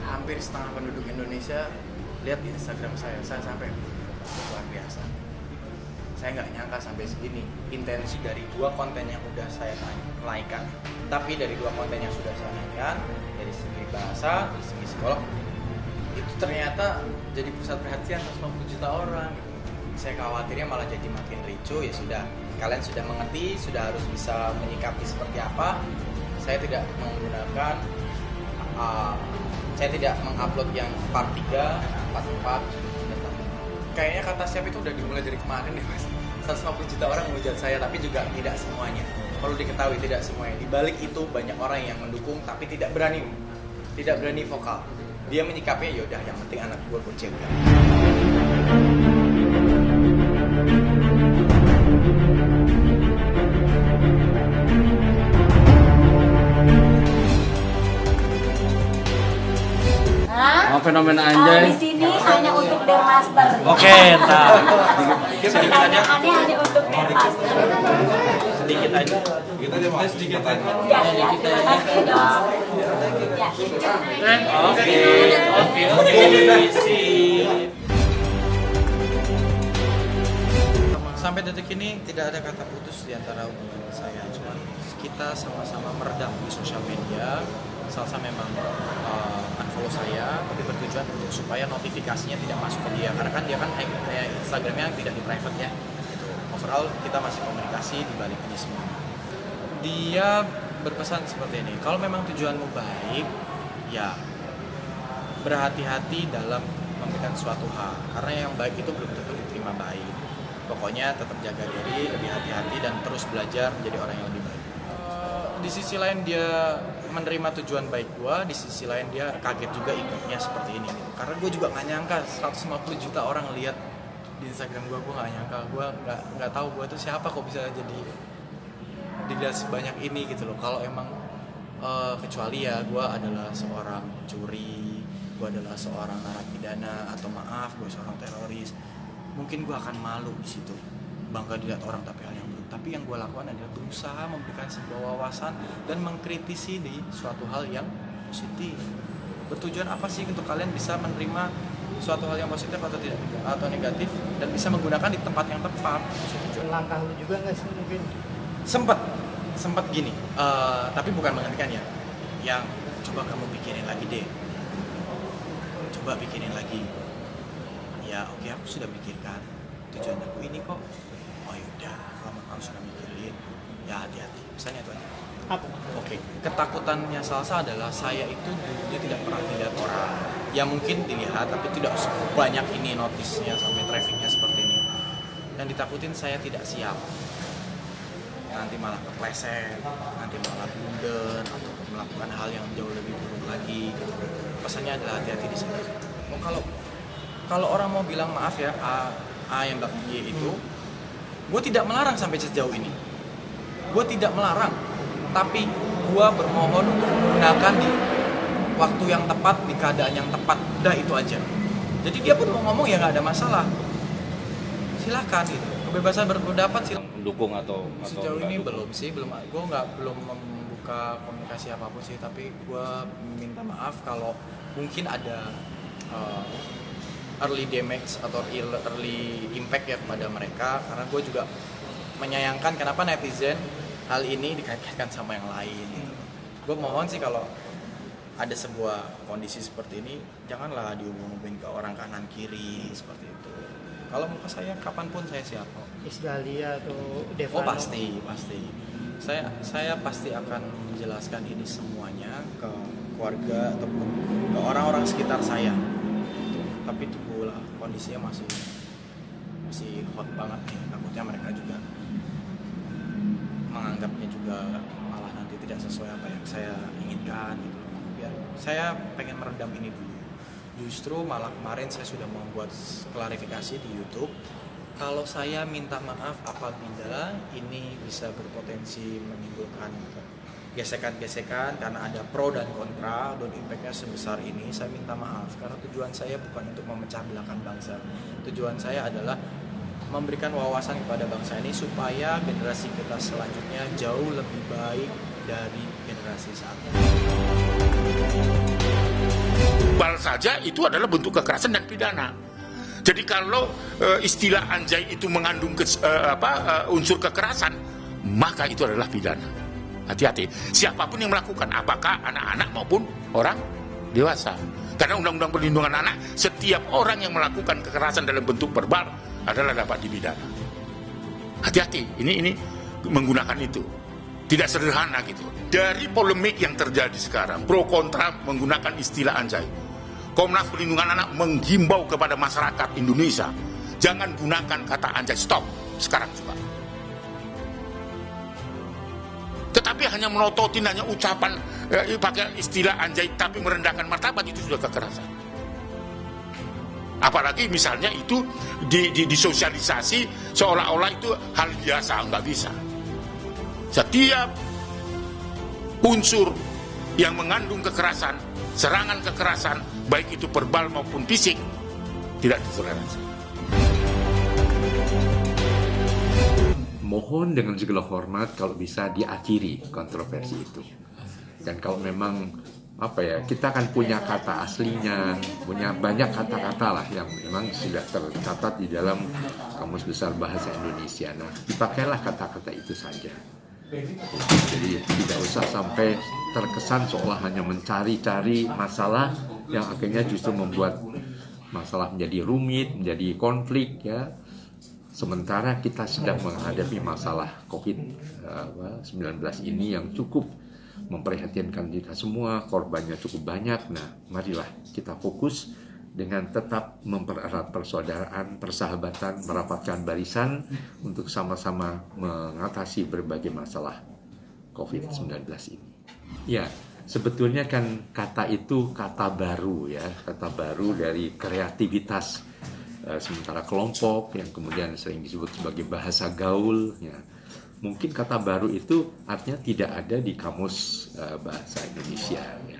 hampir setengah penduduk Indonesia lihat di Instagram saya sampai luar biasa. Saya nggak nyangka sampai segini intensi dari 2 konten yang udah saya naikkan, tapi dari 2 konten yang sudah saya naikkan, dari segi bahasa, dari segi psikolog, itu ternyata jadi pusat perhatian 150 juta orang. Saya khawatirnya malah jadi makin ricu. Ya sudah, kalian sudah mengerti, sudah harus bisa menyikapi seperti apa. Saya tidak menggunakan saya tidak mengupload yang part 3, part 4. Kayaknya kata siap itu udah dimulai dari kemarin deh mas. 150 juta orang menghujat saya, tapi juga tidak semuanya. Perlu diketahui tidak semuanya. Di balik itu banyak orang yang mendukung tapi tidak berani vokal. Dia menyikapinya yaudah yang penting anak gue berjaga. Fenomena anjay. Di sini hanya untuk Dermaster. Oke, entar. Pertanyaannya hanya untuk Dermaster. Sedikit aja. Sedikit aja. Ya, terima kasih dong. Ya. Oke. Sampai detik ini tidak ada kata putus di antara hubungan saya. Cuman kita sama-sama meredam di sosial media. Salsa memang unfollow saya, tapi bertujuan untuk supaya notifikasinya tidak masuk ke dia, karena kan dia kan Instagramnya tidak di private ya. Gitu. Overall kita masih komunikasi di balik ini semua. Dia berpesan seperti ini, kalau memang tujuanmu baik, ya berhati-hati dalam memberikan suatu hal, karena yang baik itu belum tentu diterima baik. Pokoknya tetap jaga diri, lebih hati-hati dan terus belajar menjadi orang yang lebih baik. Di sisi lain dia menerima tujuan baik gue, di sisi lain dia kaget juga ikutnya seperti ini gitu. Karena gue juga nggak nyangka 150 juta orang lihat di Instagram gue nggak nyangka, gue nggak tahu gue tuh siapa kok bisa jadi dilihat sebanyak ini gitu loh. Kalau emang kecuali ya gue adalah seorang pencuri, gue adalah seorang narapidana, atau maaf gue seorang teroris, mungkin gue akan malu di situ, bangga dilihat orang tapi hal yang buruk. Tapi yang gue lakukan adalah berusaha memberikan sebuah wawasan dan mengkritisi di suatu hal yang positif. Bertujuan apa sih untuk kalian bisa menerima suatu hal yang positif atau tidak, atau negatif, dan bisa menggunakan di tempat yang tepat. Langkah lu juga nggak sih mungkin? Sempet gini, tapi bukan menghentikan ya. Yang coba kamu pikirin lagi deh. Coba pikirin lagi. Ya oke, aku sudah pikirkan. Tujuan aku ini kok. Oh yaudah, kalau kamu sudah mikirin, ya hati-hati. Pesannya itu aja. Apa? Oke, ketakutannya Salsa adalah saya itu dulunya tidak pernah dilihat orang. Ya mungkin dilihat, tapi tidak sebanyak ini notisnya sampai trafficnya seperti ini. Dan ditakutin saya tidak siap. Nanti malah kepleset, nanti malah blunder, atau melakukan hal yang jauh lebih buruk lagi. Gitu. Pesannya adalah hati-hati di sini. Oh, kalau orang mau bilang maaf ya, A yang bak Y itu, gue tidak melarang sampai sejauh ini. Gue tidak melarang, tapi gue bermohon untuk menggunakan di waktu yang tepat, di keadaan yang tepat. Udah itu aja. Jadi dia pun mau ngomong ya nggak ada masalah. Silakan gitu. Kebebasan berpendapat sih. Mendukung atau Sejauh ini belum sih, belum membuka komunikasi apapun sih, tapi gue minta maaf kalau mungkin ada early damage atau early impact ya kepada mereka, karena gue juga menyayangkan kenapa netizen hal ini dikaitkan sama yang lain gitu. Gue mohon sih kalau ada sebuah kondisi seperti ini janganlah dihubung-hubungin ke orang kanan kiri seperti itu. Kalau mau ke saya kapanpun saya siap kok. Isdalia atau Devano? Oh pasti. Saya pasti akan menjelaskan ini semuanya ke keluarga ataupun ke orang-orang sekitar saya. Tapi tunggulah, kondisinya masih hot banget nih. Takutnya mereka juga menganggapnya juga malah nanti tidak sesuai apa yang saya inginkan gitu. Biar saya pengen meredam ini dulu. Justru malah kemarin saya sudah membuat klarifikasi di YouTube. Kalau saya minta maaf apabila ini bisa berpotensi menimbulkan gesekan-gesekan karena ada pro dan kontra dan impactnya sebesar ini, saya minta maaf karena tujuan saya bukan untuk memecah belahkan bangsa. Tujuan saya adalah memberikan wawasan kepada bangsa ini supaya generasi kita selanjutnya jauh lebih baik dari generasi saat ini. saja itu adalah bentuk kekerasan dan pidana. Jadi kalau istilah anjay itu mengandung unsur kekerasan, maka itu adalah pidana. Hati-hati, siapapun yang melakukan, apakah anak-anak maupun orang dewasa. Karena Undang-Undang Perlindungan Anak, setiap orang yang melakukan kekerasan dalam bentuk verbal adalah dapat dipidana. Hati-hati, ini menggunakan itu. Tidak sederhana gitu. Dari polemik yang terjadi sekarang, pro kontra menggunakan istilah anjay, Komnas Perlindungan Anak menghimbau kepada masyarakat Indonesia, jangan gunakan kata anjay, stop, sekarang juga. Tetapi hanya melototin, hanya ucapan, pakai istilah anjay, tapi merendahkan martabat, itu sudah kekerasan. Apalagi misalnya itu disosialisasi seolah-olah itu hal biasa, nggak bisa. Setiap unsur yang mengandung kekerasan, serangan kekerasan, baik itu verbal maupun fisik, tidak ditoleransi. Mohon dengan segala hormat kalau bisa diakhiri kontroversi itu. Dan kalau memang kita kan punya kata aslinya, punya banyak kata-kata lah yang memang sudah tercatat di dalam Kamus Besar Bahasa Indonesia. Nah, dipakailah kata-kata itu saja. Jadi tidak usah sampai terkesan seolah hanya mencari-cari masalah yang akhirnya justru membuat masalah menjadi rumit, menjadi konflik ya. Sementara kita sedang menghadapi masalah COVID-19 ini yang cukup memprihatinkan kita semua, korbannya cukup banyak. Nah, marilah kita fokus dengan tetap mempererat persaudaraan, persahabatan, merapatkan barisan untuk sama-sama mengatasi berbagai masalah COVID-19 ini. Ya, sebetulnya kan kata itu kata baru ya, kata baru dari kreativitas sementara kelompok yang kemudian sering disebut sebagai bahasa gaul. Ya. Mungkin kata baru itu artinya tidak ada di Kamus Bahasa Indonesia. Ya.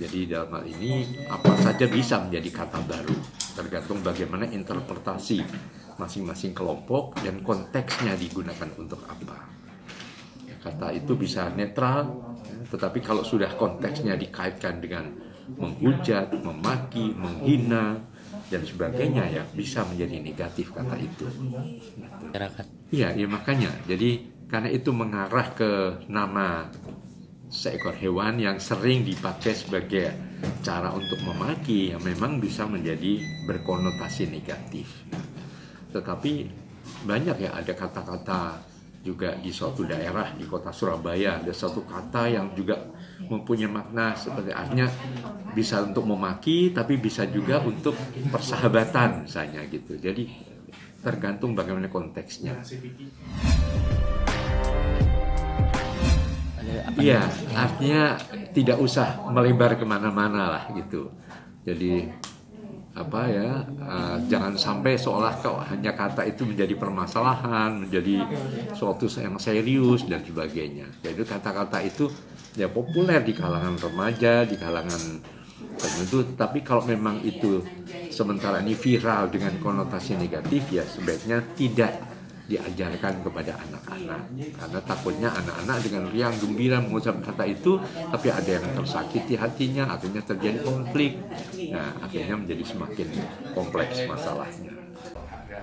Jadi dalam hal ini apa saja bisa menjadi kata baru, tergantung bagaimana interpretasi masing-masing kelompok dan konteksnya digunakan untuk apa. Ya, kata itu bisa netral, ya, tetapi kalau sudah konteksnya dikaitkan dengan menghujat, memaki, menghina, dan sebagainya ya bisa menjadi negatif kata itu. Iya, ya makanya. Jadi karena itu mengarah ke nama seekor hewan yang sering dipakai sebagai cara untuk memaki yang memang bisa menjadi berkonotasi negatif. Tetapi banyak ya ada kata-kata juga di suatu daerah di kota Surabaya ada satu kata yang juga mempunyai makna seperti artinya bisa untuk memaki tapi bisa juga untuk persahabatan misalnya gitu. Jadi tergantung bagaimana konteksnya. Iya, artinya tidak usah melebar kemana-mana lah gitu. Jadi jangan sampai seolah hanya kata itu menjadi permasalahan, menjadi suatu yang serius dan sebagainya. Jadi kata-kata itu ya populer di kalangan remaja, di kalangan tertentu. Tapi kalau memang itu sementara ini viral dengan konotasi negatif ya sebaiknya tidak diajarkan kepada anak-anak, karena takutnya anak-anak dengan riang gembira mengucap kata itu, tapi ada yang tersakiti hatinya, akhirnya terjadi konflik. Nah, akhirnya menjadi semakin kompleks masalahnya.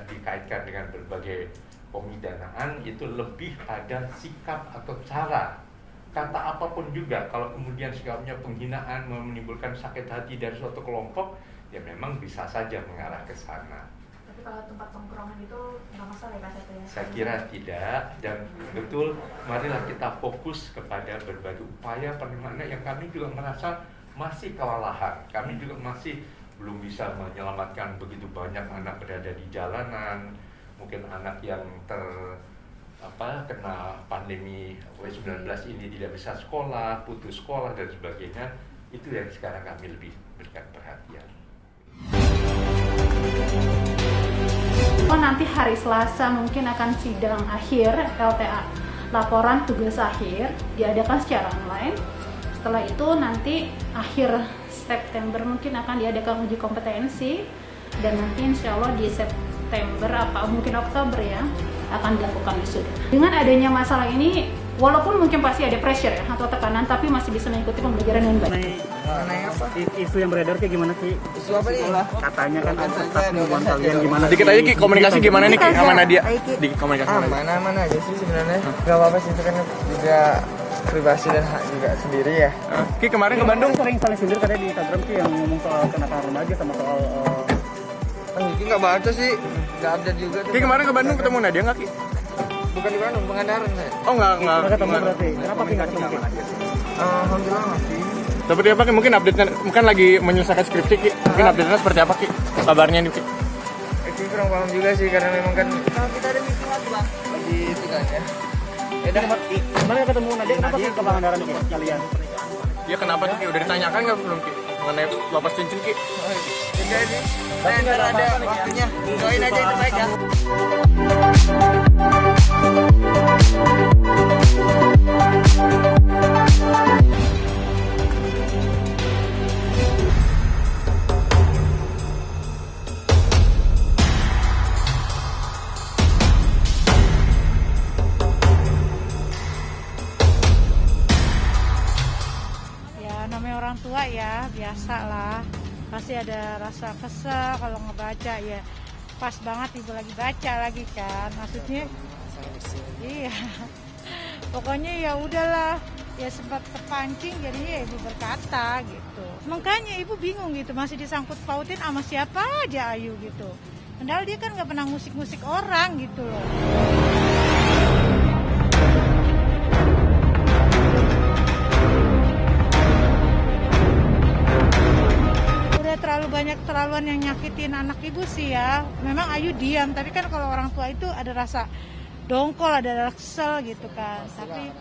Dikaitkan dengan berbagai pemidanaan itu lebih pada sikap atau cara. Kata apapun juga, kalau kemudian sikapnya penghinaan menimbulkan sakit hati dari suatu kelompok, ya memang bisa saja mengarah ke sana. Kalau tempat tongkrongan itu nggak masalah ya Pak Seto ya? Saya kira tidak, dan betul marilah kita fokus kepada berbagai upaya penanganan yang kami juga merasa masih kewalahan. Kami juga masih belum bisa menyelamatkan begitu banyak anak berada di jalanan, mungkin anak yang kena pandemi COVID-19 ini tidak bisa sekolah, putus sekolah dan sebagainya. Itu yang sekarang kami lebih berikan perhatian. Nanti hari Selasa mungkin akan sidang akhir LTA, laporan tugas akhir, diadakan secara online. Setelah itu nanti akhir September mungkin akan diadakan uji kompetensi, dan nanti insya Allah di September mungkin Oktober ya akan dilakukan wisuda. Dengan adanya masalah ini, walaupun mungkin pasti ada pressure ya atau tekanan, tapi masih bisa mengikuti pembelajaran dengan baik. Isu yang beredar kayak gimana Ki? Isu apa nih? Katanya kan ada hubungan kalian gimana? Sedikit aja Ki, komunikasi gimana nih Ki sama Nadia? Di komunikasi sama Nadia. Aman aja sih sebenarnya. Gak apa-apa sih, itu kan juga privasi dan hak juga sendiri ya. Ki kemarin ke Bandung Sering saling sindir katanya di Instagram Ki yang ngomong soal kenakalan remaja sama soal Ki nggak baca sih, nggak update juga. Ki kemarin ke Bandung ketemu Nadia nggak Ki? Bukan di Bandung, Pangandaran saya. Oh nggak ketemu berarti. Kenapa Ki nggak ketemu Ki? Alhamdulillah masih. Seperti apa Ki? Mungkin update-nya, mungkin lagi menyelesaikan skripsi Ki. Mungkin update-nya seperti apa Ki? Kabarnya nih Ki? Itu kurang paham juga sih, karena memang kan kita ada meeting lagi bang. Lagi tinggalnya. Kemarin ketemu Nadia kenapa Ki ke Pangandaran Ki kalian? Ya kenapa tuh Ki? Udah ditanyakan nggak belum Ki? Mengenai lepas cincin Ki? Tidak sih. Ntar ada waktunya. Doain aja yang terbaik ya. Namanya orang tua ya, biasa lah. Pasti ada rasa kesel kalau ngebaca ya. Pas banget ibu lagi baca lagi kan. Maksudnya iya. Pokoknya ya udahlah. Ya sempat kepancing jadinya ya ibu berkata gitu. Makanya ibu bingung gitu, masih disangkut pautin sama siapa aja Ayu gitu. Padahal dia kan nggak pernah ngusik-ngusik orang gitu loh. Terlalu banyak terlaluan yang nyakitin anak ibu sih ya. Memang Ayu diam, tapi kan kalau orang tua itu ada rasa dongkol, ada rasa kesel gitu kan. Tapi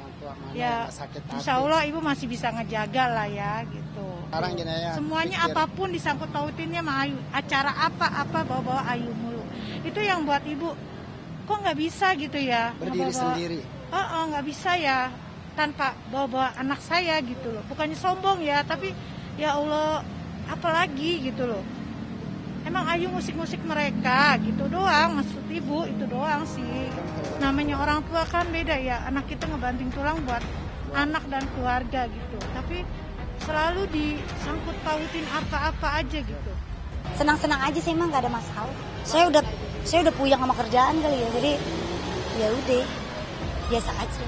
ya insya Allah ibu masih bisa ngejaga lah ya gitu. Semuanya apapun disangkut pautinnya sama Ayu. Acara apa bawa-bawa Ayu mulu. Itu yang buat ibu kok nggak bisa gitu ya. Berdiri sendiri. Nggak bisa ya tanpa bawa-bawa anak saya gitu loh. Bukannya sombong ya, tapi ya Allah apalagi gitu loh. Emang Ayu musik-musik mereka gitu doang, maksud ibu itu doang sih. Namanya orang tua kan beda ya, anak kita ngebanting tulang buat anak dan keluarga gitu. Tapi selalu disangkut pautin apa-apa aja gitu. Senang-senang aja sih, emang gak ada masalah. Saya udah puyeng sama kerjaan kali ya, jadi ya udah biasa aja.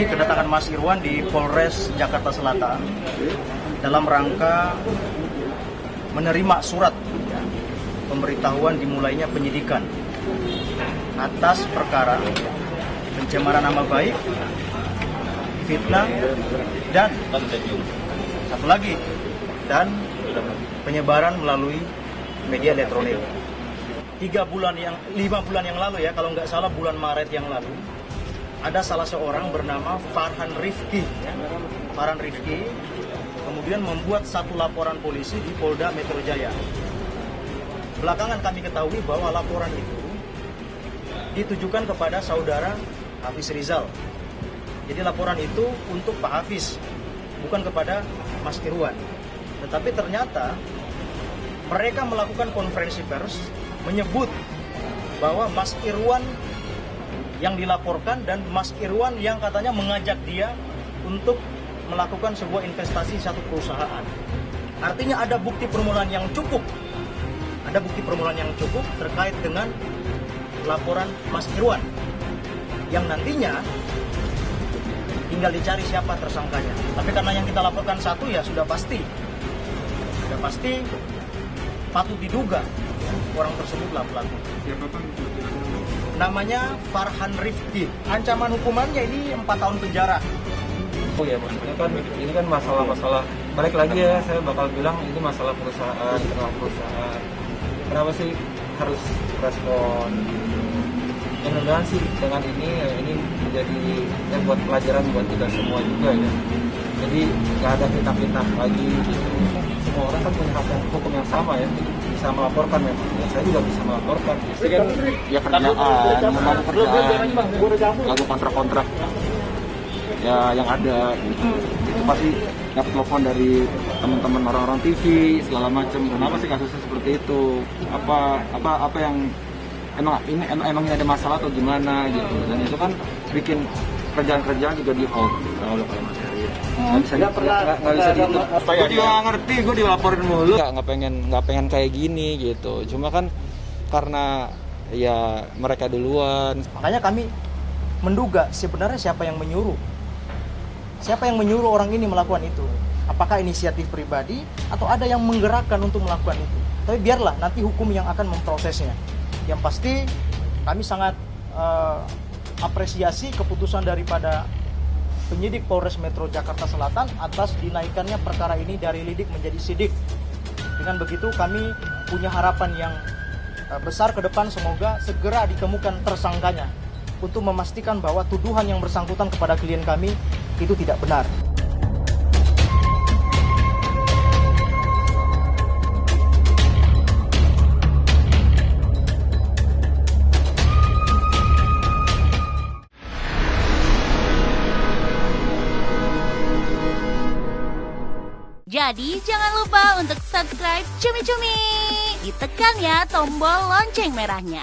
Kedatangan Mas Irwan di Polres Jakarta Selatan dalam rangka menerima surat pemberitahuan dimulainya penyidikan atas perkara pencemaran nama baik, fitnah, dan satu lagi dan penyebaran melalui media elektronik. 5 bulan yang lalu ya, kalau nggak salah bulan Maret yang lalu, ada salah seorang bernama Farhan Rifki. Farhan Rifki kemudian membuat satu laporan polisi di Polda Metro Jaya. Belakangan kami ketahui bahwa laporan itu ditujukan kepada saudara Hafiz Rizal. Jadi laporan itu untuk Pak Hafiz, bukan kepada Mas Irwan. Tetapi ternyata mereka melakukan konferensi pers menyebut bahwa Mas Irwan yang dilaporkan dan Mas Irwan yang katanya mengajak dia untuk melakukan sebuah investasi satu perusahaan. Artinya ada bukti permulaan yang cukup. Ada bukti permulaan yang cukup terkait dengan laporan Mas Irwan. Yang nantinya tinggal dicari siapa tersangkanya. Tapi karena yang kita laporkan satu ya sudah pasti. Sudah pasti patut diduga orang tersebutlah pelaku. Namanya Farhan Rifki. Ancaman hukumannya ini 4 tahun penjara. Oh ya, ini kan masalah-masalah. Balik lagi ya, saya bakal bilang ini masalah perusahaan, internal perusahaan. Kenapa sih harus respon? Mudah-mudahan sih dengan ini menjadi buat pelajaran buat kita semua juga ya. Jadi nggak ada fitnah-fitnah lagi gitu. Semua orang kan punya hak hukum yang sama ya. Bisa melaporkan memang. Ya, saya juga bisa melaporkan. Itu kan ya kerjaan, memang kerjaan, lalu kontrak-kontrak ya yang ada gitu. Itu pasti dapat telepon dari teman-teman orang-orang TV segala macam. Kenapa sih kasusnya seperti itu? Apa yang emang ini ada masalah atau gimana gitu? Dan itu kan bikin kerjaan-kerjaan juga di hold oleh Mas Heri. Nggak bisa gitu. Gue juga ngerti, gue dilaporin mulu. Nggak pengen kayak gini gitu. Cuma kan karena ya mereka duluan. Makanya kami menduga sebenarnya siapa yang menyuruh. Siapa yang menyuruh orang ini melakukan itu? Apakah inisiatif pribadi atau ada yang menggerakkan untuk melakukan itu? Tapi biarlah nanti hukum yang akan memprosesnya. Yang pasti kami sangat apresiasi keputusan daripada penyidik Polres Metro Jakarta Selatan atas dinaikannya perkara ini dari lidik menjadi sidik. Dengan begitu kami punya harapan yang besar ke depan, semoga segera ditemukan tersangkanya untuk memastikan bahwa tuduhan yang bersangkutan kepada klien kami itu tidak benar. Jadi jangan lupa untuk subscribe Cumi Cumi. Ditekan ya tombol lonceng merahnya.